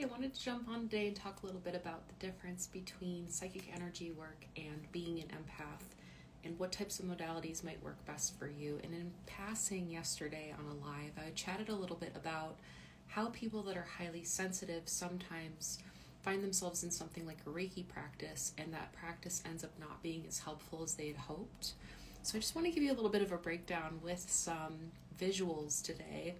Sheree. I wanted to jump on today and talk a little bit about the difference between psychic energy work and being an empath and what types of modalities might work best for you. And in passing yesterday on a live, I chatted a little bit about how people that are highly sensitive sometimes find themselves in something like a Reiki practice, and that practice ends up not being as helpful as they had hoped. So I just want to give you a little bit of a breakdown with some visuals today.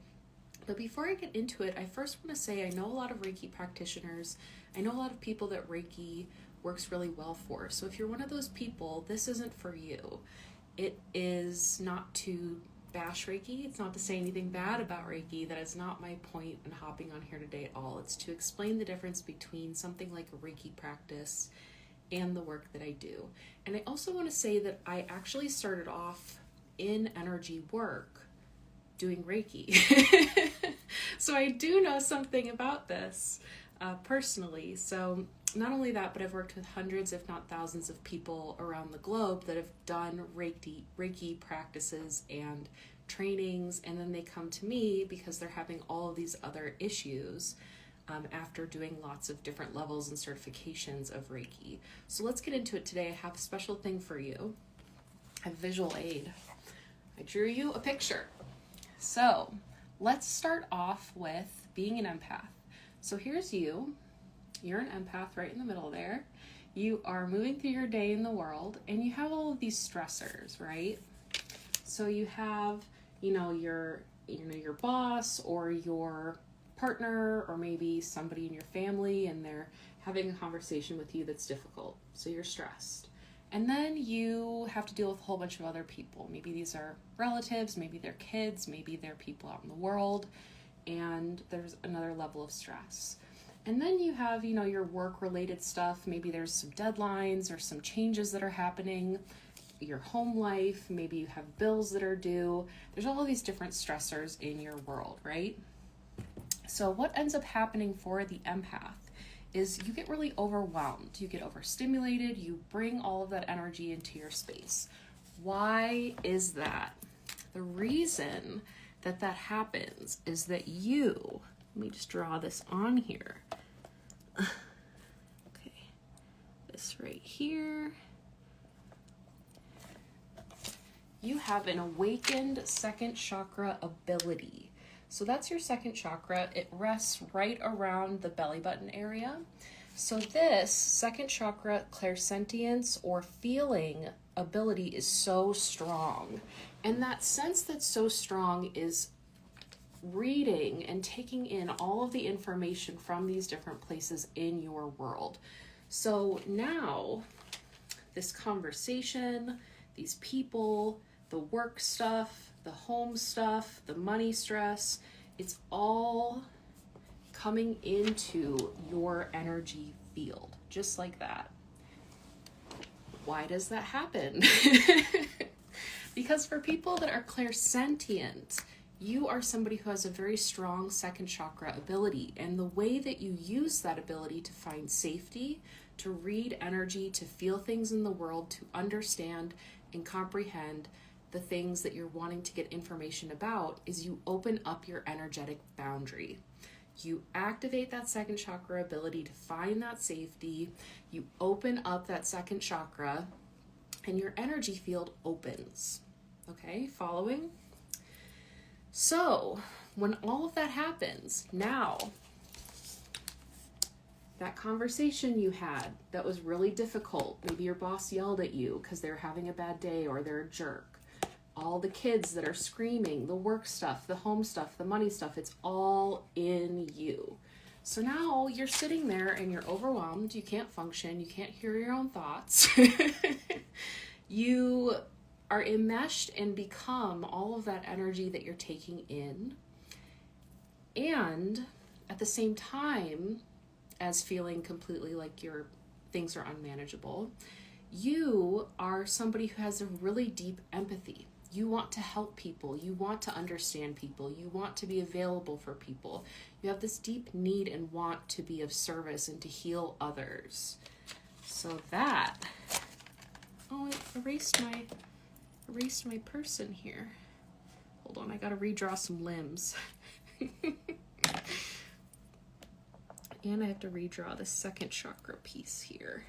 But before I get into it, I first want to say I know a lot of Reiki practitioners. I know a lot of people that Reiki works really well for. So if you're one of those people, this isn't for you. It is not to bash Reiki. It's not to say anything bad about Reiki. That is not my point in hopping on here today at all. It's to explain the difference between something like a Reiki practice and the work that I do. And I also want to say that I actually started off in energy work doing Reiki. So I do know something about this personally. So not only that, but I've worked with hundreds, if not thousands of people around the globe that have done Reiki practices and trainings, and then they come to me because they're having all of these other issues after doing lots of different levels and certifications of Reiki. So let's get into it today. I have a special thing for you, a visual aid. I drew you a picture. So let's start off with being an empath. So here's you. You're an empath right in the middle there. You are moving through your day in the world, and you have all of these stressors, right? So you have, your boss or your partner, or maybe somebody in your family, and they're having a conversation with you that's difficult. So you're stressed. And then you have to deal with a whole bunch of other people. Maybe these are relatives, maybe they're kids, maybe they're people out in the world, and there's another level of stress. And then you have, your work-related stuff. Maybe there's some deadlines or some changes that are happening, your home life, maybe you have bills that are due. There's all of these different stressors in your world, right? So what ends up happening for the empath is you get really overwhelmed, you get overstimulated, you bring all of that energy into your space. Why is that? The reason that happens is that let me just draw this on here. Okay, this right here. You have an awakened second chakra ability. So that's your second chakra. It rests right around the belly button area. So this second chakra, Clair-sentience or feeling ability is so strong. And that sense that's so strong is reading and taking in all of the information from these different places in your world. So now this conversation, these people, the work stuff, the home stuff, the money stress, it's all coming into your energy field, just like that. Why does that happen? Because for people that are clairsentient, you are somebody who has a very strong second chakra ability, and the way that you use that ability to find safety, to read energy, to feel things in the world, to understand and comprehend the things that you're wanting to get information about, is you open up your energetic boundary. You activate that second chakra ability to find that safety. You open up that second chakra and your energy field opens. Okay, following? So when all of that happens, now that conversation you had that was really difficult, maybe your boss yelled at you because they're having a bad day or they're a jerk. All the kids that are screaming, the work stuff, the home stuff, the money stuff, it's all in you. So now you're sitting there and you're overwhelmed. You can't function. You can't hear your own thoughts. You are enmeshed and become all of that energy that you're taking in. And at the same time as feeling completely like your things are unmanageable, you are somebody who has a really deep empathy. You want to help people. You want to understand people. You want to be available for people. You have this deep need and want to be of service and to heal others. So that, it erased my person here. Hold on, I gotta redraw some limbs. And I have to redraw the second chakra piece here.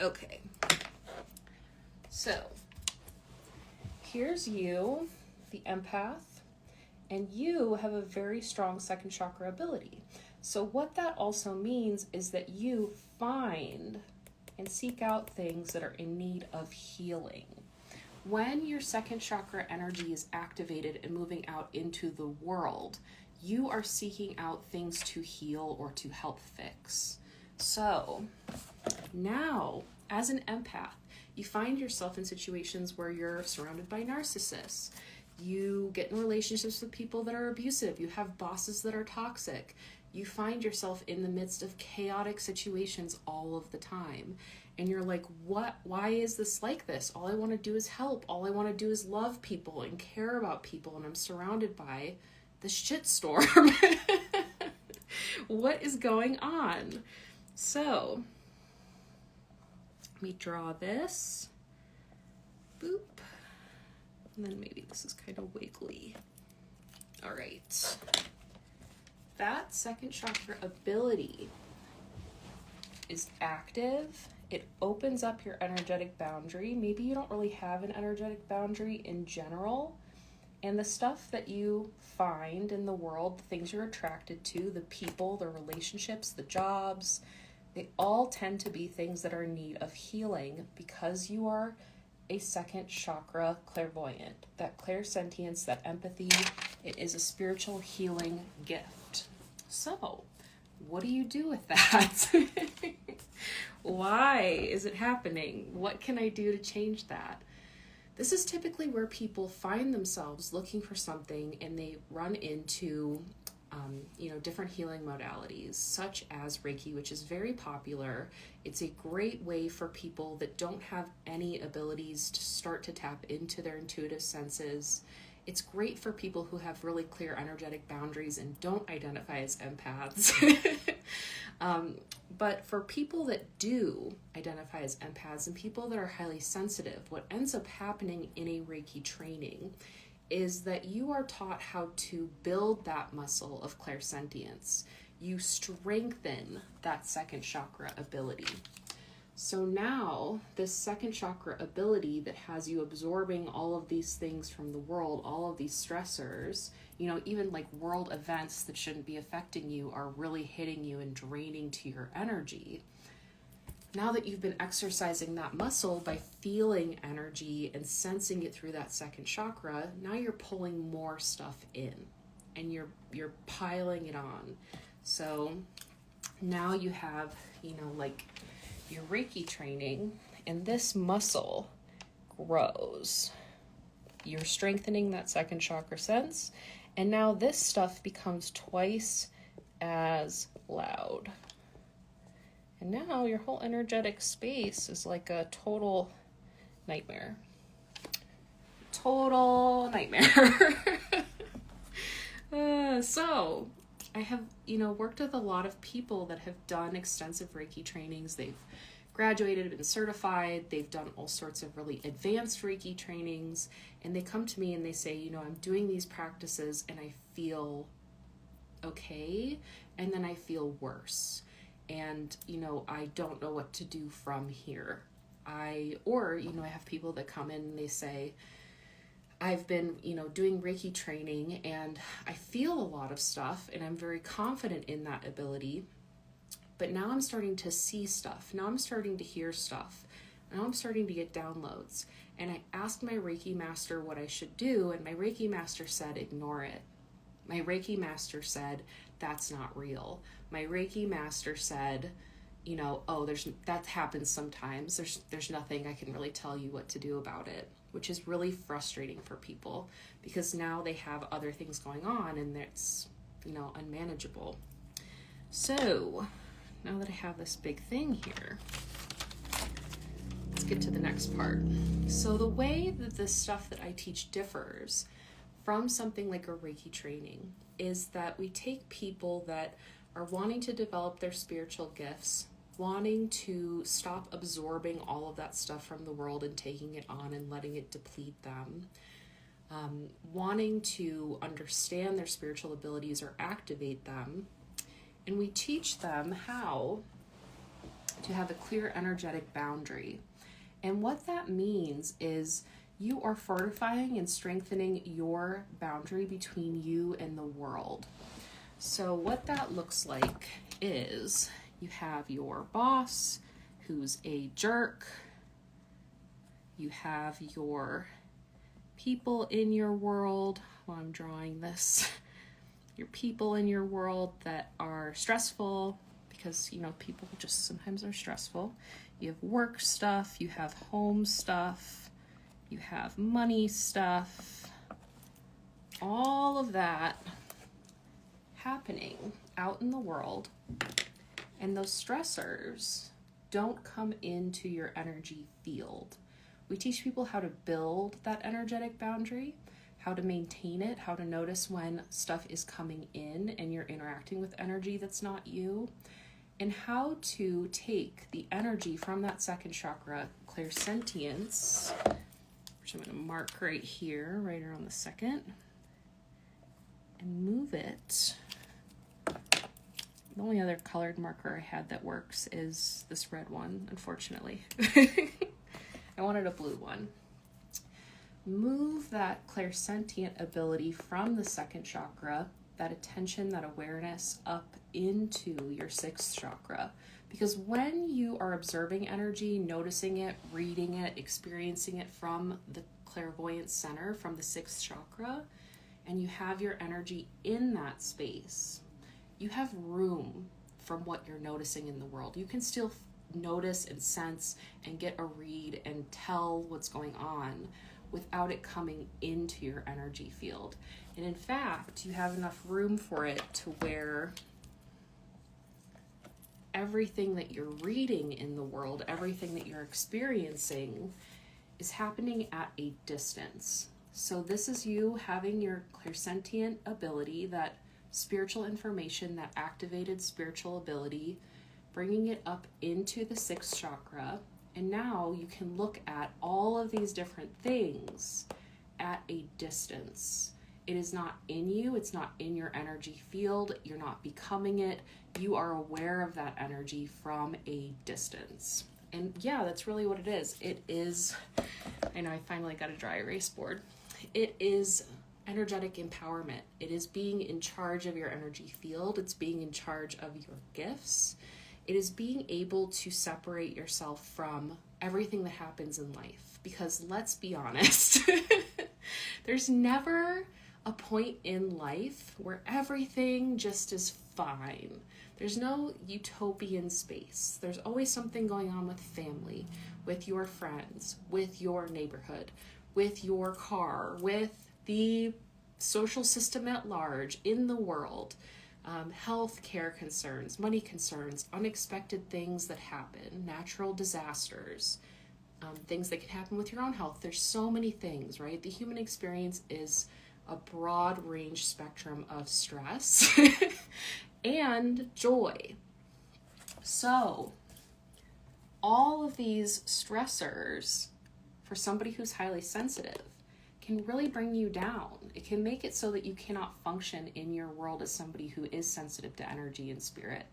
Okay. So, here's you, the empath, and you have a very strong second chakra ability. So what that also means is that you find and seek out things that are in need of healing. When your second chakra energy is activated and moving out into the world, you are seeking out things to heal or to help fix. So now, as an empath, you find yourself in situations where you're surrounded by narcissists. You get in relationships with people that are abusive. You have bosses that are toxic. You find yourself in the midst of chaotic situations all of the time. And you're like, what? Why is this like this? All I want to do is help. All I want to do is love people and care about people. And I'm surrounded by the shitstorm. What is going on? So, let me draw this. Boop. And then maybe this is kind of wiggly. All right. That second chakra ability is active. It opens up your energetic boundary. Maybe you don't really have an energetic boundary in general. And the stuff that you find in the world, the things you're attracted to, the people, the relationships, the jobs, they all tend to be things that are in need of healing because you are a second chakra clairvoyant. That clair-sentience, that empathy, it is a spiritual healing gift. So, what do you do with that? Why is it happening? What can I do to change that? This is typically where people find themselves looking for something and they run into different healing modalities, such as Reiki, which is very popular. It's a great way for people that don't have any abilities to start to tap into their intuitive senses. It's great for people who have really clear energetic boundaries and don't identify as empaths. But for people that do identify as empaths and people that are highly sensitive, what ends up happening in a Reiki training is that you are taught how to build that muscle of clair-sentience. You strengthen that second chakra ability. So now this second chakra ability that has you absorbing all of these things from the world, all of these stressors, even like world events that shouldn't be affecting you are really hitting you and draining to your energy. Now that you've been exercising that muscle by feeling energy and sensing it through that second chakra, now you're pulling more stuff in and you're piling it on. So now you have, your Reiki training, and this muscle grows. You're strengthening that second chakra sense, and now this stuff becomes twice as loud. And now your whole energetic space is like a total nightmare. Total nightmare. So I have, worked with a lot of people that have done extensive Reiki trainings. They've graduated, been certified. They've done all sorts of really advanced Reiki trainings. And they come to me and they say, I'm doing these practices and I feel okay. And then I feel worse. And, I don't know what to do from here. I have people that come in and they say, I've been, doing Reiki training and I feel a lot of stuff and I'm very confident in that ability, but now I'm starting to see stuff. Now I'm starting to hear stuff. Now I'm starting to get downloads. And I asked my Reiki master what I should do, and my Reiki master said, ignore it. My Reiki master said, that's not real. My Reiki master said, that happens sometimes. There's nothing I can really tell you what to do about it, which is really frustrating for people because now they have other things going on and it's, unmanageable. So now that I have this big thing here, let's get to the next part. So the way that this stuff that I teach differs from something like a Reiki training is that we take people that are wanting to develop their spiritual gifts, wanting to stop absorbing all of that stuff from the world and taking it on and letting it deplete them, wanting to understand their spiritual abilities or activate them, And we teach them how to have a clear energetic boundary. And what that means is you are fortifying and strengthening your boundary between you and the world. So what that looks like is you have your boss who's a jerk. You have your people in your world, while I'm drawing this, your people in your world that are stressful, because, you know, people just sometimes are stressful. You have work stuff, you have home stuff, you have money stuff, all of that happening out in the world. And those stressors don't come into your energy field. We teach people how to build that energetic boundary, how to maintain it, how to notice when stuff is coming in and you're interacting with energy that's not you, and how to take the energy from that second chakra, Clair-sentience, which I'm going to mark right here, right around the second, and move it. The only other colored marker I had that works is this red one, unfortunately. I wanted a blue one. Move that clairsentient ability from the second chakra, that attention, that awareness, up into your sixth chakra. Because when you are observing energy, noticing it, reading it, experiencing it from the clairvoyant center, from the sixth chakra, and you have your energy in that space, you have room from what you're noticing in the world. You can still notice and sense and get a read and tell what's going on without it coming into your energy field. And in fact, you have enough room for it to where everything that you're reading in the world, everything that you're experiencing, is happening at a distance. So this is you having your clairsentient ability, that spiritual information, that activated spiritual ability, bringing it up into the sixth chakra. And now you can look at all of these different things at a distance. It is not in you. It's not in your energy field. You're not becoming it. You are aware of that energy from a distance. And yeah, that's really what it is. It is, I know I finally got a dry erase board. It is energetic empowerment. It is being in charge of your energy field. It's being in charge of your gifts. It is being able to separate yourself from everything that happens in life. Because let's be honest, there's never a point in life where everything just is fine. There's no utopian space. There's always something going on with family, with your friends, with your neighborhood, with your car, with the social system at large, in the world. Health care concerns, money concerns, unexpected things that happen, natural disasters, things that can happen with your own health. There's so many things, right? The human experience is a broad range spectrum of stress and joy. So all of these stressors for somebody who's highly sensitive can really bring you down. It can make it so that you cannot function in your world as somebody who is sensitive to energy and spirit.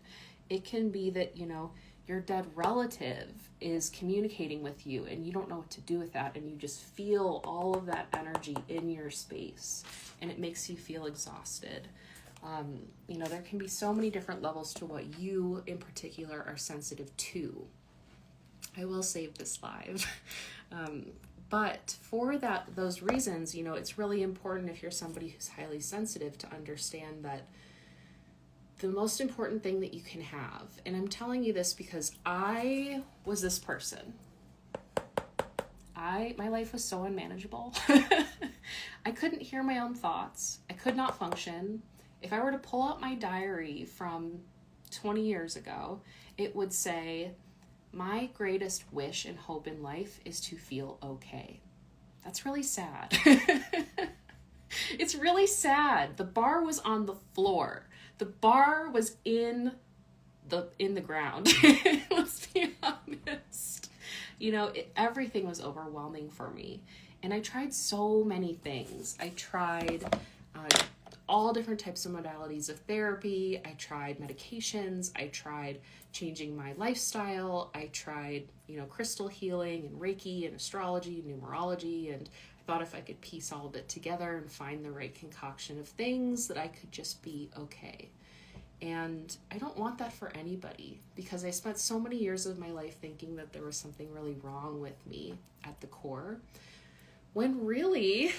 It can be that, you know, your dead relative is communicating with you and you don't know what to do with that, and you just feel all of that energy in your space and it makes you feel exhausted. You know, there can be so many different levels to what you in particular are sensitive to. I will save this live. But for those reasons, you know, it's really important if you're somebody who's highly sensitive to understand that the most important thing that you can have, and I'm telling you this because I was this person. My life was so unmanageable. I couldn't hear my own thoughts. I could not function. If I were to pull out my diary from 20 years ago, it would say, my greatest wish and hope in life is to feel okay. That's really sad. It's really sad. The bar was on the floor. The bar was in the ground. Let's be honest. You know, everything was overwhelming for me. And I tried so many things. I tried all different types of modalities of therapy. I tried medications. I tried changing my lifestyle. I tried, crystal healing and Reiki and astrology, numerology, and I thought if I could piece all of it together and find the right concoction of things that I could just be okay. And I don't want that for anybody, because I spent so many years of my life thinking that there was something really wrong with me at the core, when really,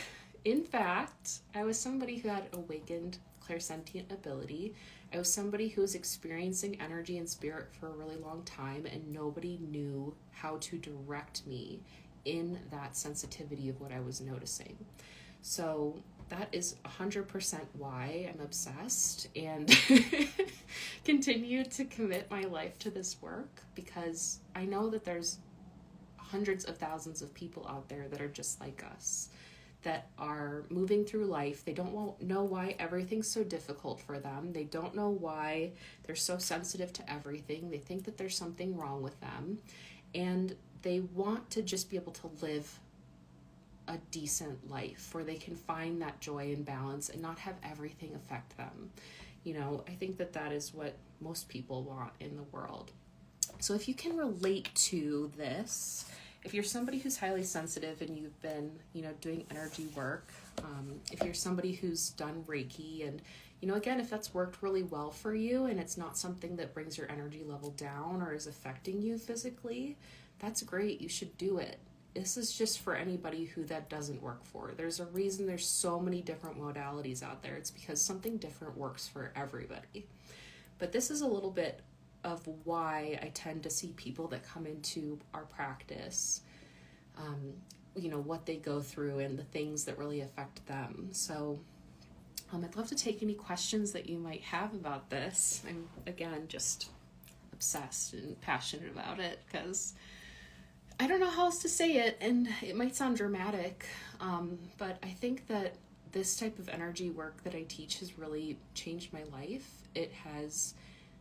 in fact, I was somebody who had awakened clair-sentient ability. I was somebody who was experiencing energy and spirit for a really long time, and nobody knew how to direct me in that sensitivity of what I was noticing. So that is 100% why I'm obsessed and continue to commit my life to this work, because I know that there's hundreds of thousands of people out there that are just like us, that are moving through life. They don't know why everything's so difficult for them. They don't know why they're so sensitive to everything. They think that there's something wrong with them, and they want to just be able to live a decent life where they can find that joy and balance and not have everything affect them. I think that is what most people want in the world. So if you can relate to this, if you're somebody who's highly sensitive and you've been, doing energy work, if you're somebody who's done Reiki, and, again, if that's worked really well for you and it's not something that brings your energy level down or is affecting you physically, that's great. You should do it. This is just for anybody who that doesn't work for. There's a reason there's so many different modalities out there. It's because something different works for everybody. But this is a little bit of why I tend to see people that come into our practice, what they go through and the things that really affect them. So I'd love to take any questions that you might have about this. I'm, again, just obsessed and passionate about it, because I don't know how else to say it, and it might sound dramatic, but I think that this type of energy work that I teach has really changed my life. It has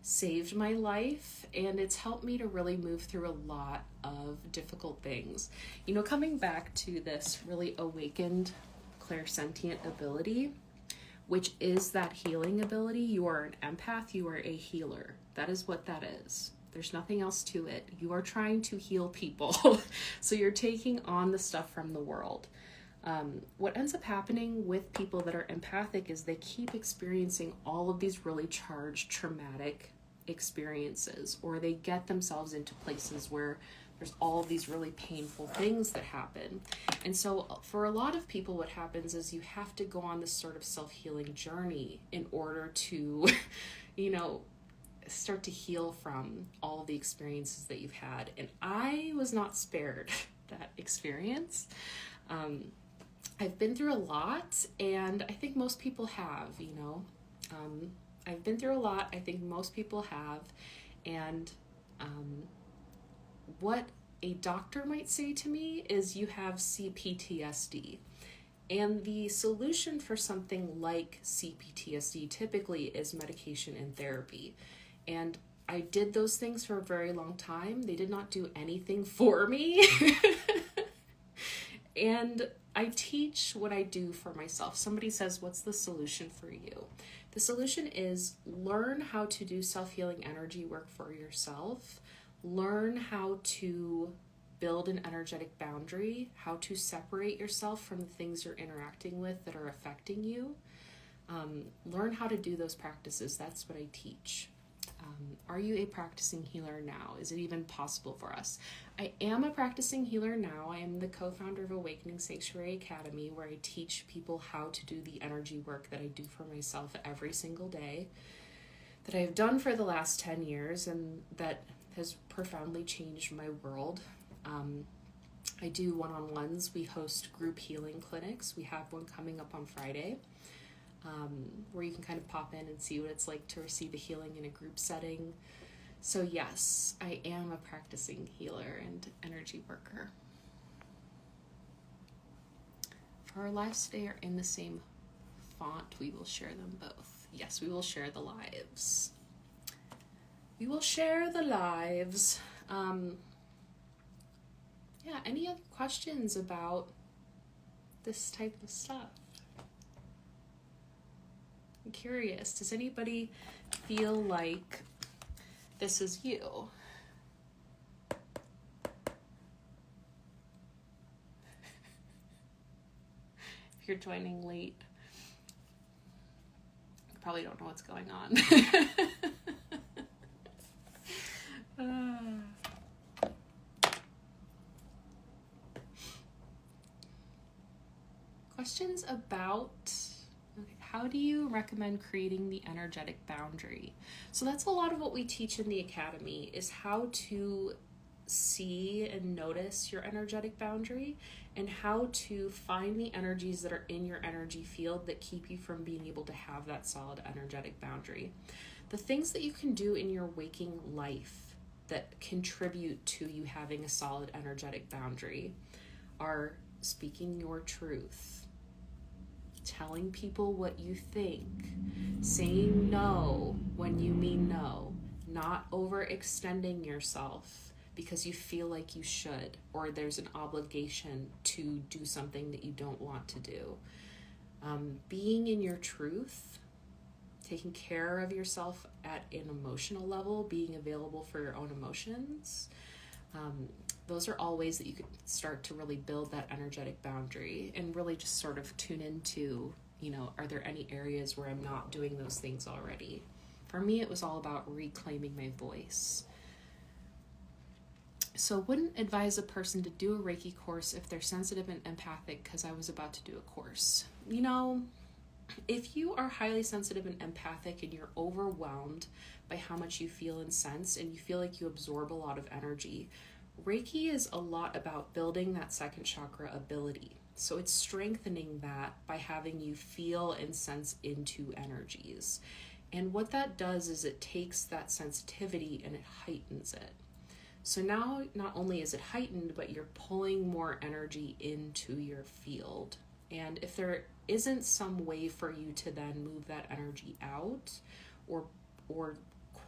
saved my life, and it's helped me to really move through a lot of difficult things. Coming back to this really awakened clair-sentient ability, which is that healing ability. You are an empath, you are a healer. That is what that is. There's nothing else to it. You are trying to heal people. So you're taking on the stuff from the world. What ends up happening with people that are empathic is they keep experiencing all of these really charged, traumatic experiences, or they get themselves into places where there's all of these really painful things that happen. And so for a lot of people, what happens is you have to go on this sort of self-healing journey in order to, start to heal from all of the experiences that you've had. And I was not spared that experience. I've been through a lot, and I think most people have, I've been through a lot. I think most people have. And what a doctor might say to me is you have CPTSD. And the solution for something like CPTSD typically is medication and therapy. And I did those things for a very long time. They did not do anything for me. And I teach what I do for myself. Somebody says, what's the solution for you? The solution is learn how to do self-healing energy work for yourself. Learn how to build an energetic boundary, how to separate yourself from the things you're interacting with that are affecting you. Learn how to do those practices. That's what I teach. Are you a practicing healer now? Is it even possible for us? I am a practicing healer now. I am the co-founder of Awakening Sanctuary Academy, where I teach people how to do the energy work that I do for myself every single day, that I have done for the last 10 years, and that has profoundly changed my world. I do one-on-ones. We host group healing clinics. We have one coming up on Friday, where you can kind of pop in and see what it's like to receive a healing in a group setting. So yes, I am a practicing healer and energy worker. If our lives today are in the same font, we will share them both. Yes, we will share the lives. We will share the lives. Yeah, any other questions about this type of stuff? I'm curious, does anybody feel like this is you? If you're joining late, you probably don't know what's going on. Questions about, okay, how do you recommend creating the energetic boundary? So that's a lot of what we teach in the academy, is how to see and notice your energetic boundary and how to find the energies that are in your energy field that keep you from being able to have that solid energetic boundary. The things that you can do in your waking life that contribute to you having a solid energetic boundary are speaking your truth, telling people what you think, saying no when you mean no, not overextending yourself because you feel like you should, or there's an obligation to do something that you don't want to do. Being in your truth, taking care of yourself at an emotional level, being available for your own emotions. Those are all ways that you could start to really build that energetic boundary and really just sort of tune into, are there any areas where I'm not doing those things already? For me, it was all about reclaiming my voice. So wouldn't advise a person to do a Reiki course if they're sensitive and empathic because I was about to do a course. If you are highly sensitive and empathic and you're overwhelmed by how much you feel and sense and you feel like you absorb a lot of energy, Reiki is a lot about building that second chakra ability. So it's strengthening that by having you feel and sense into energies. And what that does is it takes that sensitivity and it heightens it. So now not only is it heightened, but you're pulling more energy into your field. And if there isn't some way for you to then move that energy out or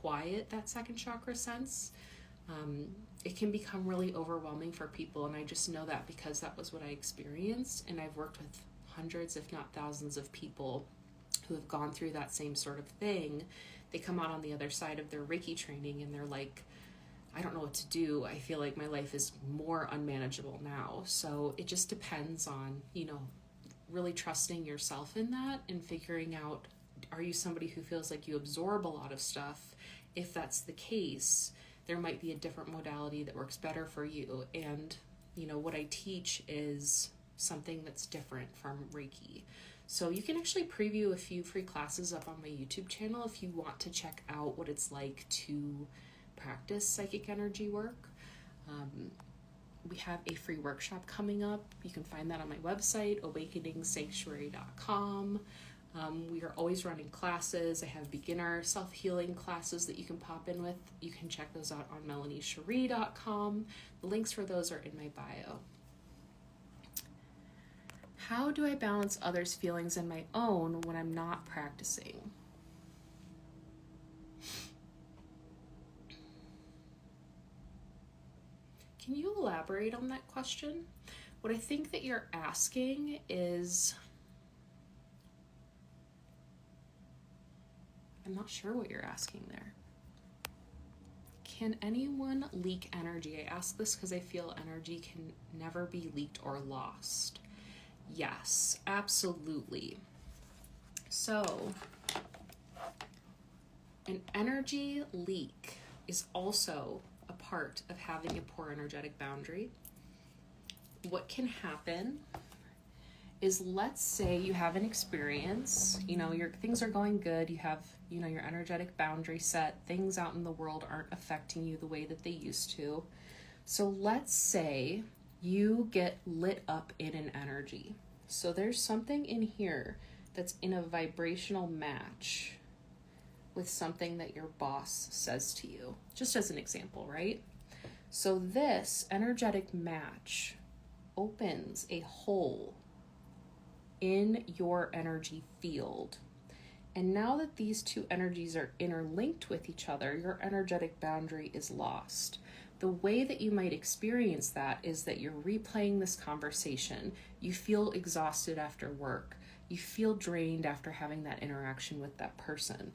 quiet that second chakra sense, it can become really overwhelming for people. And I just know that because that was what I experienced. And I've worked with hundreds, if not thousands of people who have gone through that same sort of thing. They come out on the other side of their Reiki training and they're like, I don't know what to do. I feel like my life is more unmanageable now. So it just depends on, really trusting yourself in that and figuring out, are you somebody who feels like you absorb a lot of stuff? If that's the case, there might be a different modality that works better for you. And, what I teach is something that's different from Reiki. So you can actually preview a few free classes up on my YouTube channel if you want to check out what it's like to practice psychic energy work. We have a free workshop coming up. You can find that on my website, awakeningsanctuary.com. We are always running classes. I have beginner self-healing classes that you can pop in with. You can check those out on melaniesheree.com. The links for those are in my bio. How do I balance others' feelings and my own when I'm not practicing? Can you elaborate on that question? What I think that you're asking is, I'm not sure what you're asking there. Can anyone leak energy? I ask this because I feel energy can never be leaked or lost. Yes, absolutely. So, an energy leak is also a part of having a poor energetic boundary. What can happen is, let's say you have an experience, your things are going good, you have, your energetic boundary set, things out in the world aren't affecting you the way that they used to. So let's say you get lit up in an energy. So there's something in here that's in a vibrational match with something that your boss says to you, just as an example, right? So this energetic match opens a hole in your energy field. And now that these two energies are interlinked with each other, your energetic boundary is lost. The way that you might experience that is that you're replaying this conversation. You feel exhausted after work. You feel drained after having that interaction with that person.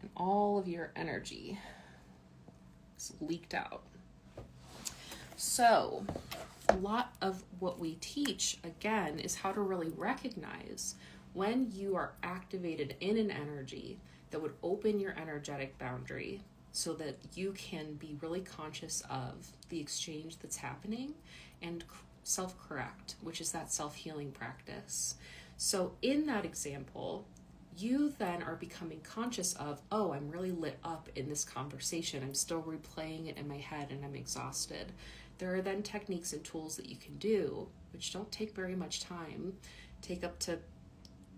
And all of your energy is leaked out. So, a lot of what we teach, again, is how to really recognize when you are activated in an energy that would open your energetic boundary so that you can be really conscious of the exchange that's happening and self-correct, which is that self-healing practice. So in that example, you then are becoming conscious of, oh, I'm really lit up in this conversation. I'm still replaying it in my head and I'm exhausted. There are then techniques and tools that you can do, which don't take very much time, take up to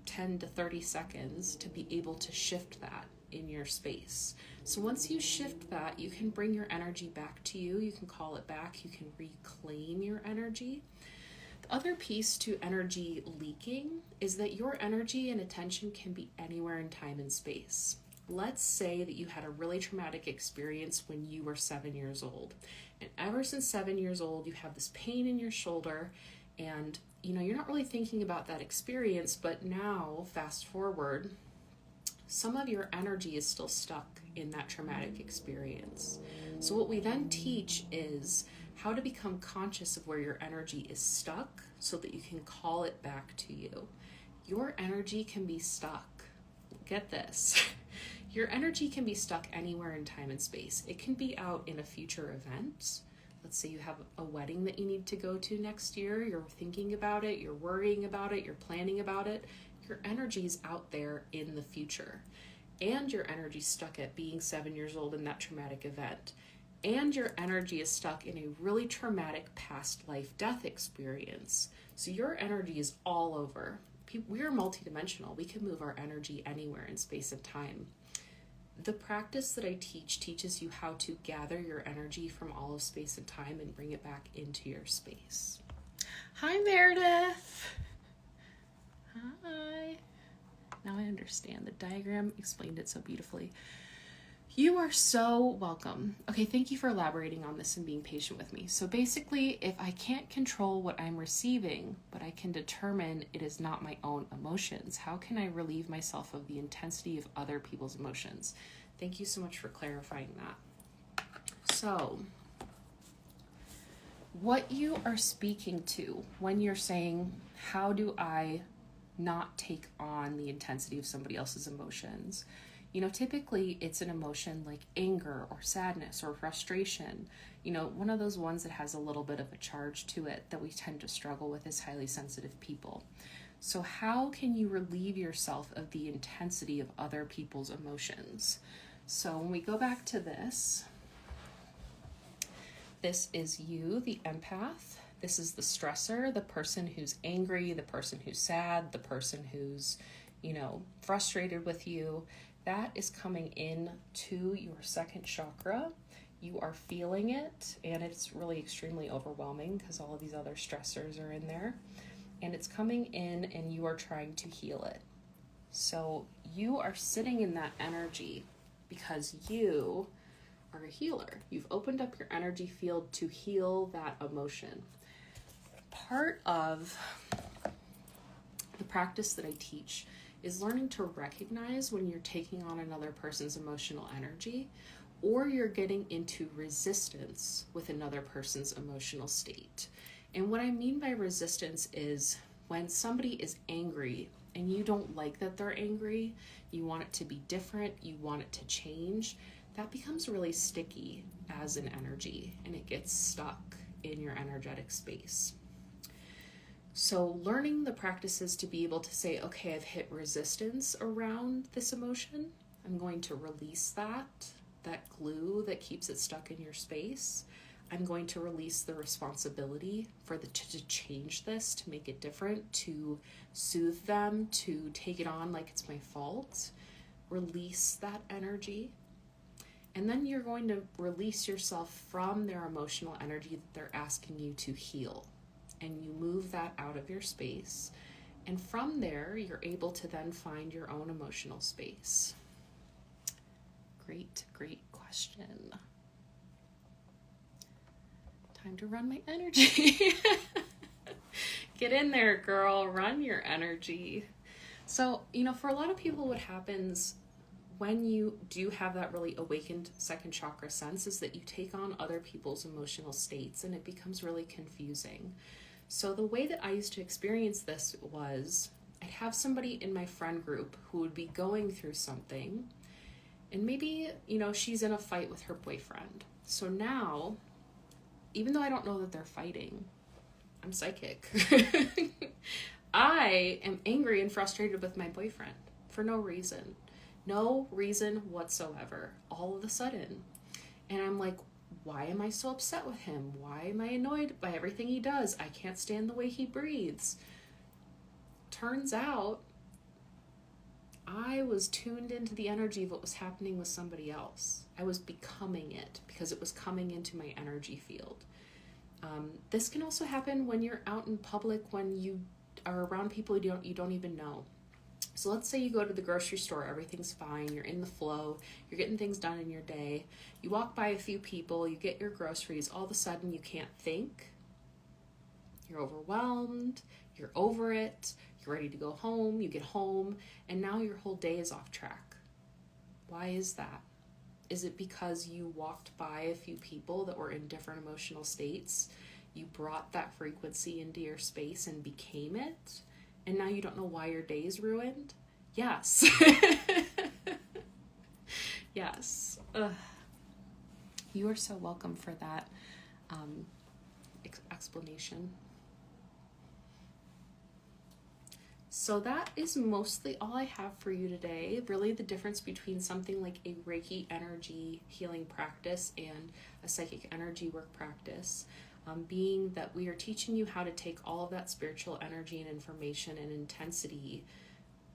10 to 30 seconds to be able to shift that in your space. So once you shift that, you can bring your energy back to you. You can call it back. You can reclaim your energy. The other piece to energy leaking is that your energy and attention can be anywhere in time and space. Let's say that you had a really traumatic experience when you were 7 years old. And ever since 7 years old, you have this pain in your shoulder and you're not really thinking about that experience, but now, fast forward, some of your energy is still stuck in that traumatic experience. So what we then teach is how to become conscious of where your energy is stuck so that you can call it back to you. Your energy can be stuck. Get this. Your energy can be stuck anywhere in time and space. It can be out in a future event. Let's say you have a wedding that you need to go to next year. You're thinking about it. You're worrying about it. You're planning about it. Your energy is out there in the future. And your energy is stuck at being 7 years old in that traumatic event. And your energy is stuck in a really traumatic past life death experience. So your energy is all over. We are multidimensional. We can move our energy anywhere in space and time. The practice that I teach teaches you how to gather your energy from all of space and time and bring it back into your space. Hi, Meredith. Hi. Now I understand. The diagram explained it so beautifully. You are so welcome. Okay, thank you for elaborating on this and being patient with me. So basically, if I can't control what I'm receiving, but I can determine it is not my own emotions, how can I relieve myself of the intensity of other people's emotions? Thank you so much for clarifying that. So, what you are speaking to when you're saying, how do I not take on the intensity of somebody else's emotions? Typically it's an emotion like anger or sadness or frustration. One of those ones that has a little bit of a charge to it that we tend to struggle with as highly sensitive people. So how can you relieve yourself of the intensity of other people's emotions? So when we go back to this is you, the empath. This is the stressor, the person who's angry, the person who's sad, the person who's, frustrated with you. That is coming in to your second chakra. You are feeling it, and it's really extremely overwhelming because all of these other stressors are in there. And it's coming in, and you are trying to heal it. So you are sitting in that energy because you are a healer. You've opened up your energy field to heal that emotion. Part of the practice that I teach is learning to recognize when you're taking on another person's emotional energy or you're getting into resistance with another person's emotional state. And what I mean by resistance is when somebody is angry and you don't like that they're angry, you want it to be different, you want it to change, that becomes really sticky as an energy and it gets stuck in your energetic space. So learning the practices to be able to say, okay, I've hit resistance around this emotion. I'm going to release that glue that keeps it stuck in your space. I'm going to release the responsibility to change this, to make it different, to soothe them, to take it on like it's my fault. Release that energy. And then you're going to release yourself from their emotional energy that they're asking you to heal. And you move that out of your space. And from there, you're able to then find your own emotional space. Great question. Time to run my energy. Get in there, girl. Run your energy. So, for a lot of people, what happens when you do have that really awakened second chakra sense is that you take on other people's emotional states and it becomes really confusing. So the way that I used to experience this was I'd have somebody in my friend group who would be going through something, and maybe, she's in a fight with her boyfriend. So now, even though I don't know that they're fighting, I'm psychic. I am angry and frustrated with my boyfriend for no reason. No reason whatsoever, all of a sudden. And I'm like, why am I so upset with him? Why am I annoyed by everything he does? I can't stand the way he breathes. Turns out, I was tuned into the energy of what was happening with somebody else. I was becoming it because it was coming into my energy field. This can also happen when you're out in public, when you are around people you don't even know. So let's say you go to the grocery store, everything's fine, you're in the flow, you're getting things done in your day, you walk by a few people, you get your groceries, all of a sudden you can't think, you're overwhelmed, you're over it, you're ready to go home, you get home, and now your whole day is off track. Why is that? Is it because you walked by a few people that were in different emotional states, you brought that frequency into your space and became it? And now you don't know why your day is ruined? Yes. Yes. Ugh. You are so welcome for that explanation. So that is mostly all I have for you today. Really the difference between something like a Reiki energy healing practice and a psychic energy work practice. Being that we are teaching you how to take all of that spiritual energy and information and intensity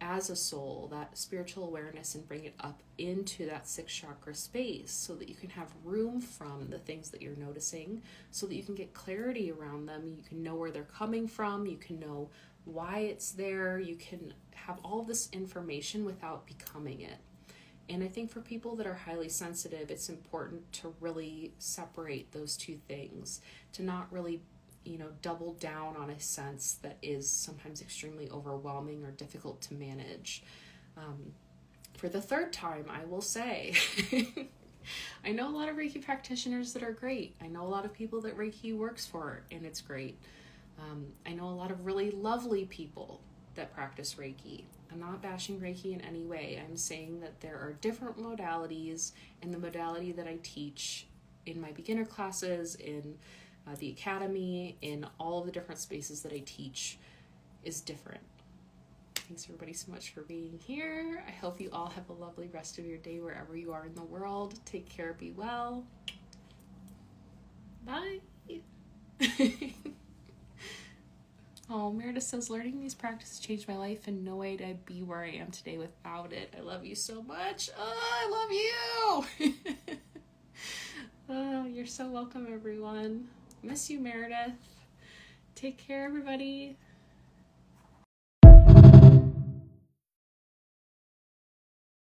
as a soul, that spiritual awareness, and bring it up into that sixth chakra space so that you can have room from the things that you're noticing, so that you can get clarity around them, you can know where they're coming from, you can know why it's there, you can have all of this information without becoming it. And I think for people that are highly sensitive, it's important to really separate those two things, to not really, double down on a sense that is sometimes extremely overwhelming or difficult to manage. For the third time, I will say, I know a lot of Reiki practitioners that are great. I know a lot of people that Reiki works for, and it's great. I know a lot of really lovely people that practice Reiki. I'm not bashing Reiki in any way. I'm saying that there are different modalities, and the modality that I teach in my beginner classes, in the academy, in all of the different spaces that I teach is different. Thanks everybody so much for being here. I hope you all have a lovely rest of your day wherever you are in the world. Take care, be well. Bye. Oh, Meredith says, learning these practices changed my life, and no way I'd be where I am today without it. I love you so much. Oh, I love you. Oh, you're so welcome, everyone. Miss you, Meredith. Take care, everybody.